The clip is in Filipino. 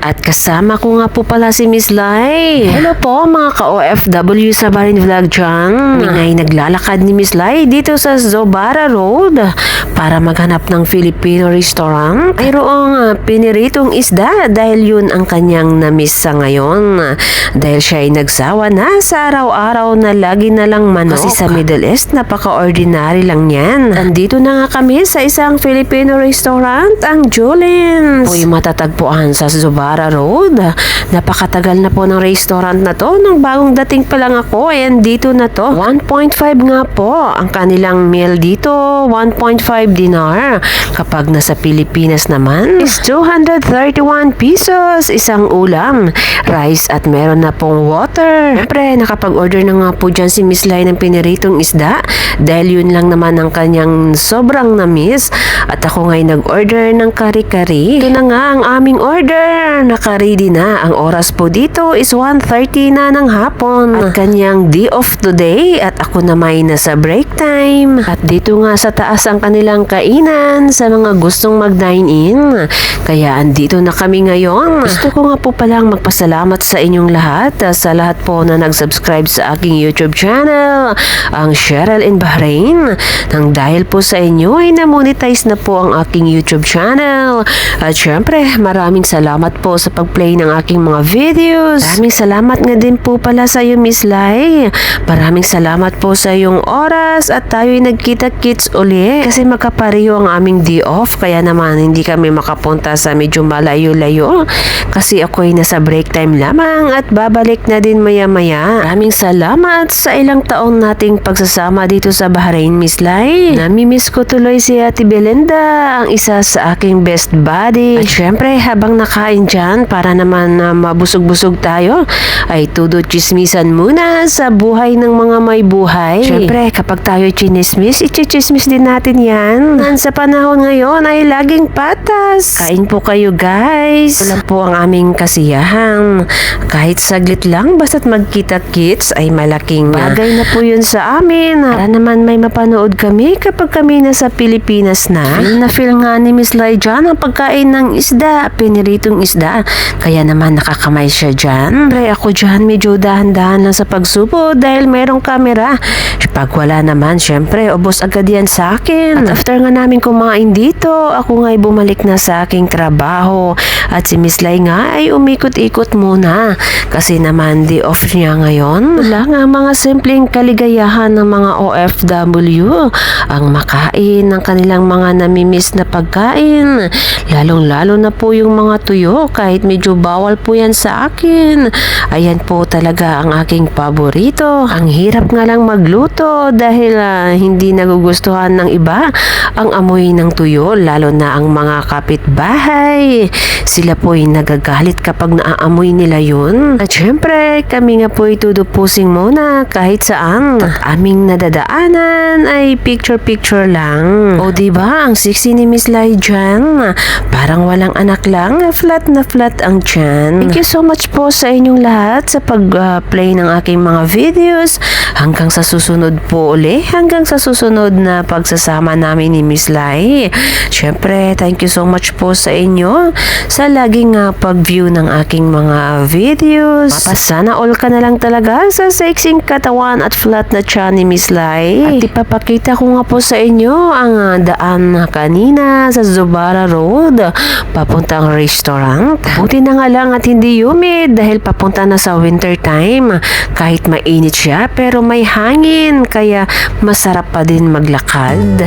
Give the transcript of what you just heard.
At kasama ko nga po pala si Miss Lai. Hello po mga ka-OFW sa Bahrain Vlog dyan. Ngay naglalakad ni Miss Lai dito sa Zobara Road para maghanap ng Filipino restaurant. Mayroong piniritong isda dahil yun ang kanyang na-miss sa ngayon. Dahil siya ay nagsawa na sa araw-araw na lagi na lang manok. Kasi sa Middle East, napaka-ordinary lang yan. Nandito na nga kami sa isang Filipino restaurant, ang Julins. Uy, matatagpuan sa Zobara Road. Napakatagal na po ng restaurant na to. Nung bagong dating pa lang ako, ayan dito na to. 1.5 nga po ang kanilang meal dito. 1.5 dinar. Kapag nasa Pilipinas naman, is 231 pesos. Isang ulam, rice at meron na pong water. Siyempre, nakapag-order na nga po dyan si Miss Lai ng piniritong isda. Dahil yun lang naman ang kanyang sobrang na-miss. At ako nga'y nag-order ng kari-kari. Ito na nga ang aming order. Naka-ready na. Ang oras po dito is 1:30 na ng hapon. At kanyang day off today. At ako naman nasa break time. At dito nga sa taas ang kanilang kainan sa mga gustong mag-dine in. Kaya andito na kami ngayon. Gusto ko nga po palang magpasalamat sa inyong lahat. Sa lahat po na nag-subscribe sa aking YouTube channel. Ang Cheryl in Bahrain. Nang dahil po sa inyo ay na-monetize na po ang aking YouTube channel. At syempre, maraming salamat po sa pag-play ng aking mga videos. Maraming salamat nga din po pala sa iyo, Miss Lai. Maraming salamat po sa iyong oras at tayo'y nagkita-kits uli kasi magkapareho ang aming day off kaya naman hindi kami makapunta sa medyo malayo-layo kasi ako'y nasa break time lamang at babalik na din maya-maya. Maraming salamat sa ilang taon nating pagsasama dito sa Bahrain, Miss Lai. Namimiss ko tuloy si Ate Belinda, ang isa sa aking best buddy. At syempre, habang nakain dyan para naman mabusog-busog tayo, ay tudo chismisan muna sa buhay ng mga may buhay. Syempre, kapag tayo chinismis, ichichismis din natin yan. Sa panahon ngayon ay laging patas. Kain po kayo guys. Wala po ang aming kasiyahan. Kahit saglit lang, basta't magkita-kits ay malaking bagay na po yun sa amin. Para naman may mapanood kami kapag kami nasa Pilipinas na. Feel nga ni Miss Lai dyan ang pagkain ng isda, piniritong isda. Kaya naman nakakamay siya dyan. Pre, ako dyan medyo dahan-dahan lang sa pagsubo dahil mayroong camera. Pag wala naman, syempre, ubos agad yan sa akin. At after nga namin kumain dito, ako nga'y bumalik na sa aking trabaho. At si Miss Lai nga ay umikot-ikot muna. Kasi naman, day off niya ngayon. Wala nga mga simpleng kaligayahan ng mga OFW. Ang makain ng kanilang mga namimiss na pagkain. Lalong-lalo na po yung mga tuyo kahit medyo bawal po yan sa akin. Ayan po talaga ang aking paborito. Ang hirap nga lang magluto dahil hindi nagugustuhan ng iba ang amoy ng tuyo, lalo na ang mga kapitbahay. Sila po'y nagagalit kapag naaamoy nila yun. At syempre, kami nga po'y tudupusing muna kahit saan. At aming nadadaanan ay picture-picture lang. O diba, ang sexy ni Miss Lai dyan. Parang walang anak lang, flat na flat ang tiyan. Thank you so much po sa inyong lahat sa pag-play ng aking mga videos. Hanggang sa susunod po uli, hanggang sa susunod na pagsasama namin ni Miss Lai. Syempre, thank you so much po sa inyo sa laging pag-view ng aking mga videos. Sana all ka na lang talaga sa sexing katawan at flat na tiyan ni Miss Lai. At ipapakita ko nga po sa inyo ang daan kanina sa Zobara Road papuntang restaurant. Buti na nga lang at hindi humid dahil papunta na sa winter time. Kahit mainit siya pero may hangin kaya masarap pa din maglakad.